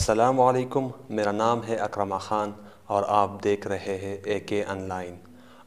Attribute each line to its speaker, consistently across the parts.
Speaker 1: السلام علیکم، میرا نام ہے اکرم خان اور آپ دیکھ رہے ہیں AK آن لائن۔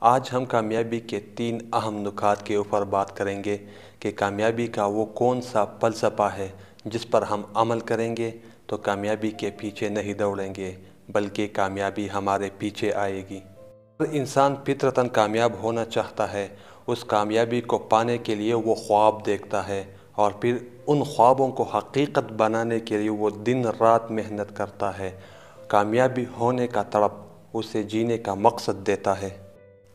Speaker 1: آج ہم کامیابی کے 3 اہم نکات کے اوپر بات کریں گے کہ کامیابی کا وہ کون سا فلسفہ ہے جس پر ہم عمل کریں گے تو کامیابی کے پیچھے نہیں دوڑیں گے بلکہ کامیابی ہمارے پیچھے آئے گی۔ ہر انسان فطرتاً کامیاب ہونا چاہتا ہے، اس کامیابی کو پانے کے لیے وہ خواب دیکھتا ہے اور پھر ان خوابوں کو حقیقت بنانے کے لیے وہ دن رات محنت کرتا ہے۔ کامیابی ہونے کا تڑپ اسے جینے کا مقصد دیتا ہے۔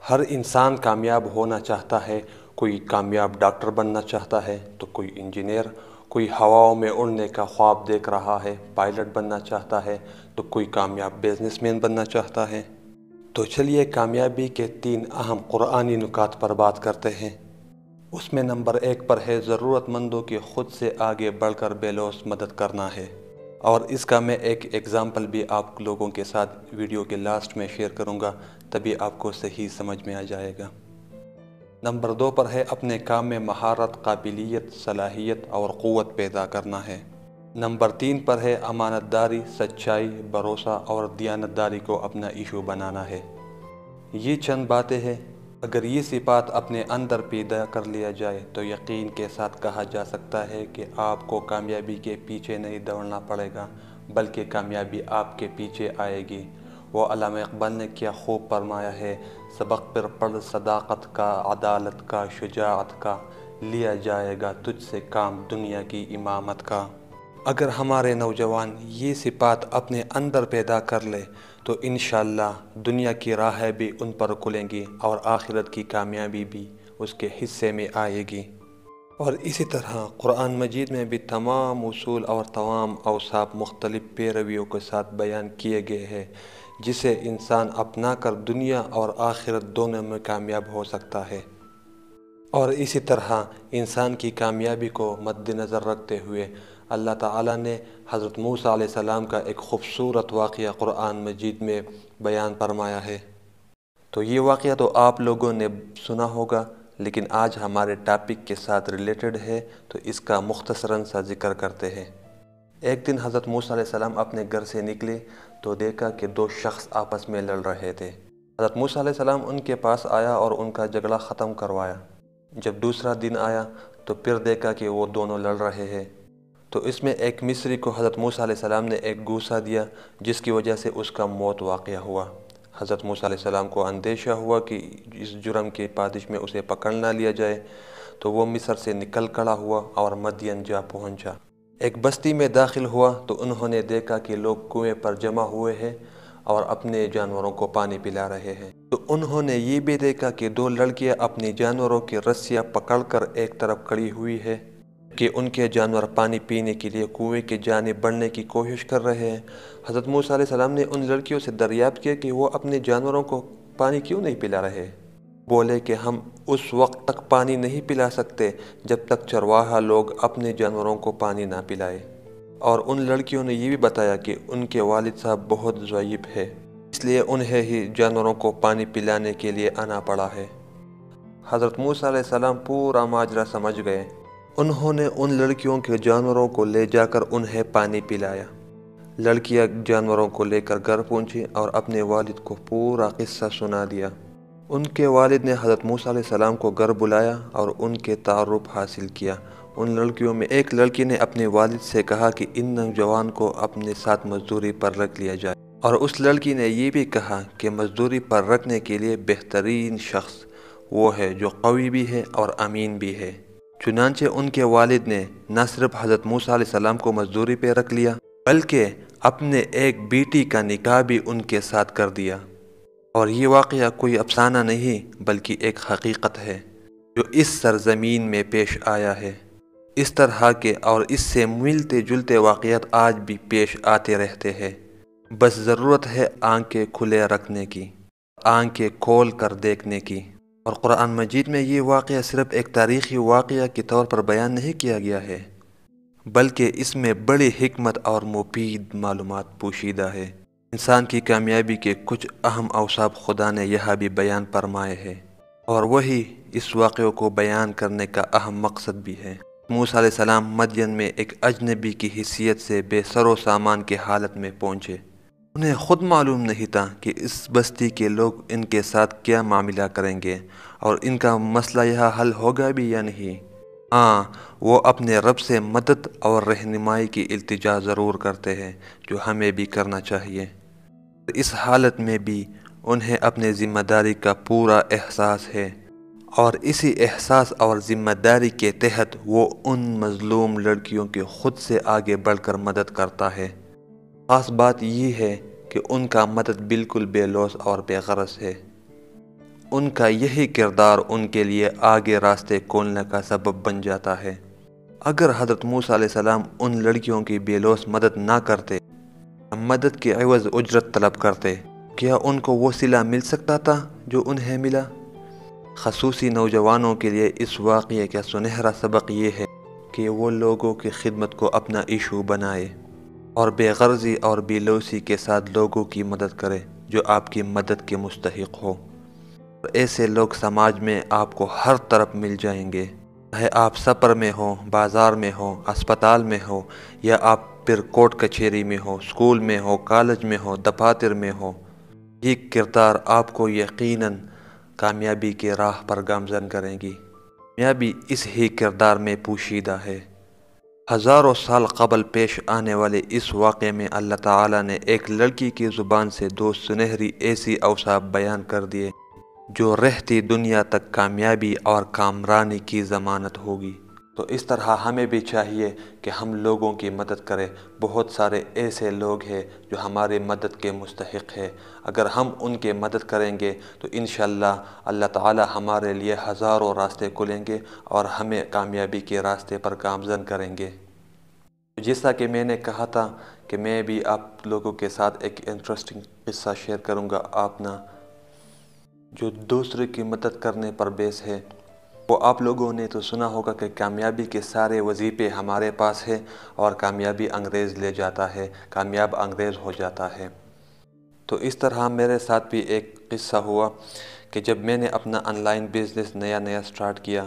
Speaker 1: ہر انسان کامیاب ہونا چاہتا ہے، کوئی کامیاب ڈاکٹر بننا چاہتا ہے تو کوئی انجینئر، کوئی ہواؤں میں اڑنے کا خواب دیکھ رہا ہے، پائلٹ بننا چاہتا ہے تو کوئی کامیاب بزنس مین بننا چاہتا ہے۔ تو چلیے کامیابی کے 3 اہم قرآنی نکات پر بات کرتے ہیں۔ اس میں نمبر 1 پر ہے ضرورت مندوں کی خود سے آگے بڑھ کر بے لوث مدد کرنا ہے، اور اس کا میں ایک ایگزامپل بھی آپ لوگوں کے ساتھ ویڈیو کے لاسٹ میں شیئر کروں گا، تبھی آپ کو صحیح سمجھ میں آ جائے گا۔ نمبر 2 پر ہے اپنے کام میں مہارت، قابلیت، صلاحیت اور قوت پیدا کرنا ہے۔ نمبر 3 پر ہے امانت داری، سچائی، بھروسہ اور دیانتداری کو اپنا ایشو بنانا ہے۔ یہ چند باتیں ہیں، اگر یہ صفات اپنے اندر پیدا کر لیا جائے تو یقین کے ساتھ کہا جا سکتا ہے کہ آپ کو کامیابی کے پیچھے نہیں دوڑنا پڑے گا بلکہ کامیابی آپ کے پیچھے آئے گی۔ وہ علامہ اقبال نے کیا خوب فرمایا ہے، سبق پر پڑھ صداقت کا، عدالت کا، شجاعت کا، لیا جائے گا تجھ سے کام دنیا کی امامت کا۔ اگر ہمارے نوجوان یہ صفات اپنے اندر پیدا کر لے تو انشاءاللہ دنیا کی راہیں بھی ان پر کھلیں گی اور آخرت کی کامیابی بھی اس کے حصے میں آئے گی۔ اور اسی طرح قرآن مجید میں بھی تمام اصول اور تمام اوصاف مختلف پیرویوں کے ساتھ بیان کیے گئے ہیں جسے انسان اپنا کر دنیا اور آخرت دونوں میں کامیاب ہو سکتا ہے۔ اور اسی طرح انسان کی کامیابی کو مد نظر رکھتے ہوئے اللہ تعالیٰ نے حضرت موسیٰ علیہ السلام کا ایک خوبصورت واقعہ قرآن مجید میں بیان فرمایا ہے۔ تو یہ واقعہ تو آپ لوگوں نے سنا ہوگا، لیکن آج ہمارے ٹاپک کے ساتھ ریلیٹڈ ہے تو اس کا مختصراً سا ذکر کرتے ہیں۔ ایک دن حضرت موسیٰ علیہ السلام اپنے گھر سے نکلے تو دیکھا کہ 2 شخص آپس میں لڑ رہے تھے۔ حضرت موسیٰ علیہ السلام ان کے پاس آیا اور ان کا جھگڑا ختم کروایا۔ جب دوسرا دن آیا تو پھر دیکھا کہ وہ دونوں لڑ رہے ہیں، تو اس میں ایک مصری کو حضرت موسیٰ علیہ السلام نے ایک گوسہ دیا جس کی وجہ سے اس کا موت واقع ہوا۔ حضرت موسیٰ علیہ السلام کو اندیشہ ہوا کہ اس جرم کے پاداش میں اسے پکڑ نہ لیا جائے، تو وہ مصر سے نکل کھڑا ہوا اور مدین جا پہنچا۔ ایک بستی میں داخل ہوا تو انہوں نے دیکھا کہ لوگ کنویں پر جمع ہوئے ہیں اور اپنے جانوروں کو پانی پلا رہے ہیں۔ تو انہوں نے یہ بھی دیکھا کہ 2 لڑکیاں اپنی جانوروں کی رسیاں پکڑ کر ایک طرف کھڑی ہوئی ہیں کہ ان کے جانور پانی پینے کے لیے کنویں کی جانب بڑھنے کی کوشش کر رہے ہیں۔ حضرت موسیٰ علیہ السلام نے ان لڑکیوں سے دریافت کیا کہ وہ اپنے جانوروں کو پانی کیوں نہیں پلا رہے؟ بولے کہ ہم اس وقت تک پانی نہیں پلا سکتے جب تک چرواہا لوگ اپنے جانوروں کو پانی نہ پلائے۔ اور ان لڑکیوں نے یہ بھی بتایا کہ ان کے والد صاحب بہت ضعیف ہے، اس لیے انہیں ہی جانوروں کو پانی پلانے کے لیے آنا پڑا ہے۔ حضرت موسیٰ علیہ السلام پورا ماجرا سمجھ گئے۔ انہوں نے ان لڑکیوں کے جانوروں کو لے جا کر انہیں پانی پلایا۔ لڑکیاں جانوروں کو لے کر گھر پہنچی اور اپنے والد کو پورا قصہ سنا دیا۔ ان کے والد نے حضرت موسیٰ علیہ السلام کو گھر بلایا اور ان کے تعارف حاصل کیا۔ ان لڑکیوں میں ایک لڑکی نے اپنے والد سے کہا کہ ان نوجوان کو اپنے ساتھ مزدوری پر رکھ لیا جائے، اور اس لڑکی نے یہ بھی کہا کہ مزدوری پر رکھنے کے لیے بہترین شخص وہ ہے جو قوی بھی ہے اور امین بھی ہے۔ چنانچہ ان کے والد نے نہ صرف حضرت موسیٰ علیہ السلام کو مزدوری پہ رکھ لیا بلکہ اپنے ایک بیٹی کا نکاح بھی ان کے ساتھ کر دیا۔ اور یہ واقعہ کوئی افسانہ نہیں بلکہ ایک حقیقت ہے جو اس سرزمین میں پیش آیا ہے۔ اس طرح کے اور اس سے ملتے جلتے واقعات آج بھی پیش آتے رہتے ہیں، بس ضرورت ہے آنکھیں کھلے رکھنے کی، آنکھیں کھول کر دیکھنے کی۔ اور قرآن مجید میں یہ واقعہ صرف ایک تاریخی واقعہ کے طور پر بیان نہیں کیا گیا ہے بلکہ اس میں بڑی حکمت اور مفید معلومات پوشیدہ ہے۔ انسان کی کامیابی کے کچھ اہم اوصاف خدا نے یہاں بھی بیان فرمائے ہیں، اور وہی اس واقعے کو بیان کرنے کا اہم مقصد بھی ہے۔ موسیٰ علیہ السلام مدین میں ایک اجنبی کی حیثیت سے بے سر و سامان کی حالت میں پہنچے۔ انہیں خود معلوم نہیں تھا کہ اس بستی کے لوگ ان کے ساتھ کیا معاملہ کریں گے اور ان کا مسئلہ یہاں حل ہوگا بھی یا نہیں۔ ہاں، وہ اپنے رب سے مدد اور رہنمائی کی التجا ضرور کرتے ہیں، جو ہمیں بھی کرنا چاہیے۔ اس حالت میں بھی انہیں اپنے ذمہ داری کا پورا احساس ہے، اور اسی احساس اور ذمہ داری کے تحت وہ ان مظلوم لڑکیوں کی خود سے آگے بڑھ کر مدد کرتا ہے۔ خاص بات یہ ہے کہ ان کا مدد بالکل بے لوث اور بے غرض ہے۔ ان کا یہی کردار ان کے لیے آگے راستے کھولنے کا سبب بن جاتا ہے۔ اگر حضرت موسیٰ علیہ السلام ان لڑکیوں کی بے لوث مدد نہ کرتے، مدد کے عوض اجرت طلب کرتے، کیا ان کو وہ صلہ مل سکتا تھا جو انہیں ملا؟ خصوصی نوجوانوں کے لیے اس واقعے کا سنہرا سبق یہ ہے کہ وہ لوگوں کی خدمت کو اپنا ایشو بنائے اور بے غرضی اور بے لوثی کے ساتھ لوگوں کی مدد کرے جو آپ کی مدد کے مستحق ہو۔ اور ایسے لوگ سماج میں آپ کو ہر طرف مل جائیں گے، چاہے آپ سفر میں ہو، بازار میں ہو، اسپتال میں ہو، یا آپ پھر کورٹ کچہری میں ہو، اسکول میں ہو، کالج میں ہو، دفاتر میں ہو۔ یہ کردار آپ کو یقیناً کامیابی کے راہ پر گامزن کریں گی۔ کامیابی اس ہی کردار میں پوشیدہ ہے۔ ہزاروں سال قبل پیش آنے والے اس واقعے میں اللہ تعالیٰ نے ایک لڑکی کی زبان سے دو سنہری ایسی اوصاف بیان کر دیے جو رہتی دنیا تک کامیابی اور کامرانی کی ضمانت ہوگی۔ تو اس طرح ہمیں بھی چاہیے کہ ہم لوگوں کی مدد کریں۔ بہت سارے ایسے لوگ ہیں جو ہماری مدد کے مستحق ہیں۔ اگر ہم ان کی مدد کریں گے تو انشاءاللہ اللہ تعالی ہمارے لیے ہزاروں راستے کھولیں گے اور ہمیں کامیابی کے راستے پر گامزن کریں گے۔ جیسا کہ میں نے کہا تھا کہ میں بھی آپ لوگوں کے ساتھ ایک انٹرسٹنگ قصہ شیئر کروں گا اپنا، جو دوسرے کی مدد کرنے پر بیس ہے۔ وہ آپ لوگوں نے تو سنا ہوگا کہ کامیابی کے سارے وظیفے ہمارے پاس ہے اور کامیابی انگریز لے جاتا ہے، کامیاب انگریز ہو جاتا ہے۔ تو اس طرح میرے ساتھ بھی ایک قصہ ہوا کہ جب میں نے اپنا آن لائن بزنس نیا سٹارٹ کیا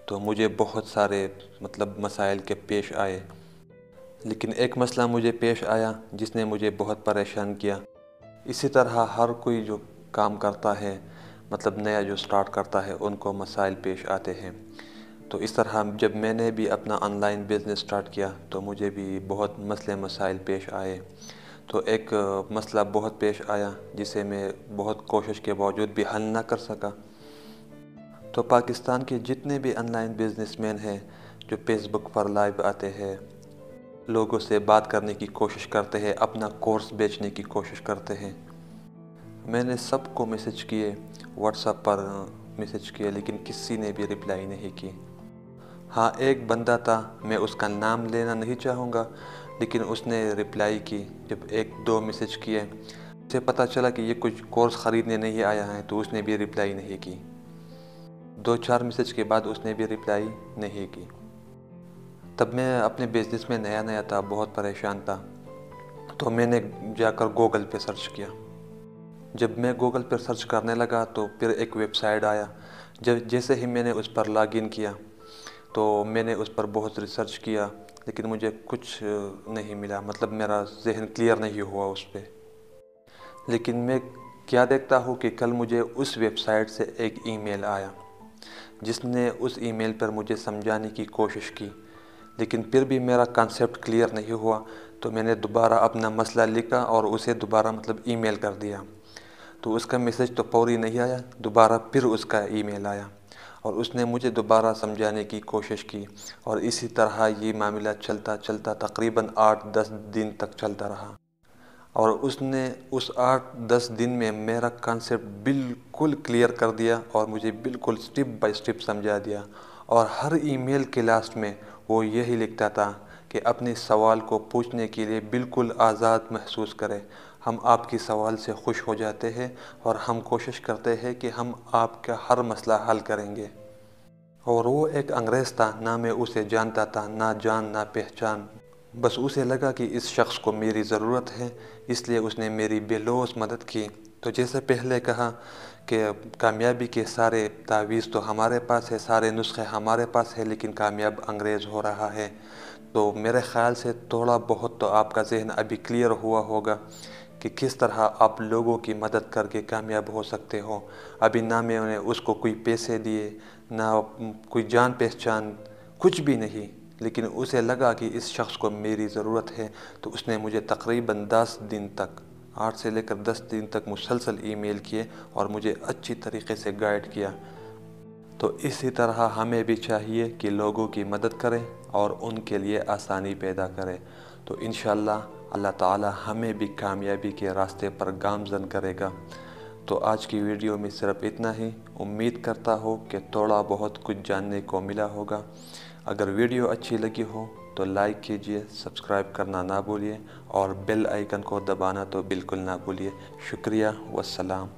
Speaker 1: تو مجھے بہت سارے مسائل کے پیش آئے، لیکن ایک مسئلہ مجھے پیش آیا جس نے مجھے بہت پریشان کیا۔ اسی طرح ہر کوئی جو کام کرتا ہے، نیا جو سٹارٹ کرتا ہے، ان کو مسائل پیش آتے ہیں۔ تو اس طرح جب میں نے بھی اپنا آن لائن بزنس سٹارٹ کیا تو مجھے بھی بہت مسائل پیش آئے۔ تو ایک مسئلہ بہت پیش آیا جسے میں بہت کوشش کے باوجود بھی حل نہ کر سکا۔ تو پاکستان کے جتنے بھی آن لائن بزنس مین ہیں جو فیس بک پر لائیو آتے ہیں، لوگوں سے بات کرنے کی کوشش کرتے ہیں، اپنا کورس بیچنے کی کوشش کرتے ہیں، میں نے سب کو میسج کیے، واٹس ایپ پر میسج کیے، لیکن کسی نے بھی رپلائی نہیں کی۔ ہاں، ایک بندہ تھا، میں اس کا نام لینا نہیں چاہوں گا، لیکن اس نے رپلائی کی۔ جب ایک دو میسج کیے، اسے پتہ چلا کہ یہ کچھ کورس خریدنے نہیں آیا ہے، تو اس نے بھی رپلائی نہیں کی۔ دو چار میسج کے بعد اس نے بھی رپلائی نہیں کی۔ تب میں اپنے بزنس میں نیا تھا، بہت پریشان تھا، تو میں نے جا کر گوگل پہ سرچ کیا۔ جب میں گوگل پر سرچ کرنے لگا تو پھر ایک ویب سائٹ آیا۔ جیسے ہی میں نے اس پر لاگ ان کیا تو میں نے اس پر بہت ریسرچ کیا، لیکن مجھے کچھ نہیں ملا، میرا ذہن کلیئر نہیں ہوا اس پہ۔ لیکن میں کیا دیکھتا ہوں کہ کل مجھے اس ویب سائٹ سے ایک ای میل آیا جس نے اس ای میل پر مجھے سمجھانے کی کوشش کی، لیکن پھر بھی میرا کانسیپٹ کلیئر نہیں ہوا۔ تو میں نے دوبارہ اپنا مسئلہ لکھا اور اسے دوبارہ ای میل کر دیا۔ تو اس کا میسج تو فوری نہیں آیا، دوبارہ پھر اس کا ای میل آیا اور اس نے مجھے دوبارہ سمجھانے کی کوشش کی، اور اسی طرح یہ معاملہ چلتا تقریباً 8-10 دن تک چلتا رہا، اور اس نے اس 8-10 دن میں میرا کانسیپٹ بالکل کلیئر کر دیا اور مجھے بالکل سٹیپ بائی سٹیپ سمجھا دیا۔ اور ہر ای میل کے لاسٹ میں وہ یہی لکھتا تھا کہ اپنے سوال کو پوچھنے کے لیے بالکل آزاد محسوس کرے، ہم آپ کی سوال سے خوش ہو جاتے ہیں اور ہم کوشش کرتے ہیں کہ ہم آپ کا ہر مسئلہ حل کریں گے۔ اور وہ ایک انگریز تھا، نہ میں اسے جانتا تھا، نہ جان نہ پہچان، بس اسے لگا کہ اس شخص کو میری ضرورت ہے، اس لیے اس نے میری بے لوث مدد کی۔ تو جیسے پہلے کہا کہ کامیابی کے سارے تعویذ تو ہمارے پاس ہے، سارے نسخے ہمارے پاس ہے، لیکن کامیاب انگریز ہو رہا ہے۔ تو میرے خیال سے تھوڑا بہت تو آپ کا ذہن ابھی کلیئر ہوا ہوگا کہ کس طرح آپ لوگوں کی مدد کر کے کامیاب ہو سکتے ہو۔ ابھی نہ میں نے اس کو کوئی پیسے دیے، نہ کوئی جان پہچان، کچھ بھی نہیں، لیکن اسے لگا کہ اس شخص کو میری ضرورت ہے، تو اس نے مجھے تقریباً 10 دن تک، 8 سے لے کر 10 دن تک مسلسل ای میل کیے اور مجھے اچھی طریقے سے گائیڈ کیا۔ تو اسی طرح ہمیں بھی چاہیے کہ لوگوں کی مدد کریں اور ان کے لیے آسانی پیدا کریں۔ تو انشاءاللہ اللہ تعالی ہمیں بھی کامیابی کے راستے پر گامزن کرے گا۔ تو آج کی ویڈیو میں صرف اتنا ہی، امید کرتا ہوں کہ تھوڑا بہت کچھ جاننے کو ملا ہوگا۔ اگر ویڈیو اچھی لگی ہو تو لائک کیجئے، سبسکرائب کرنا نہ بھولیے اور بیل آئیکن کو دبانا تو بالکل نہ بھولیے۔ شکریہ والسلام۔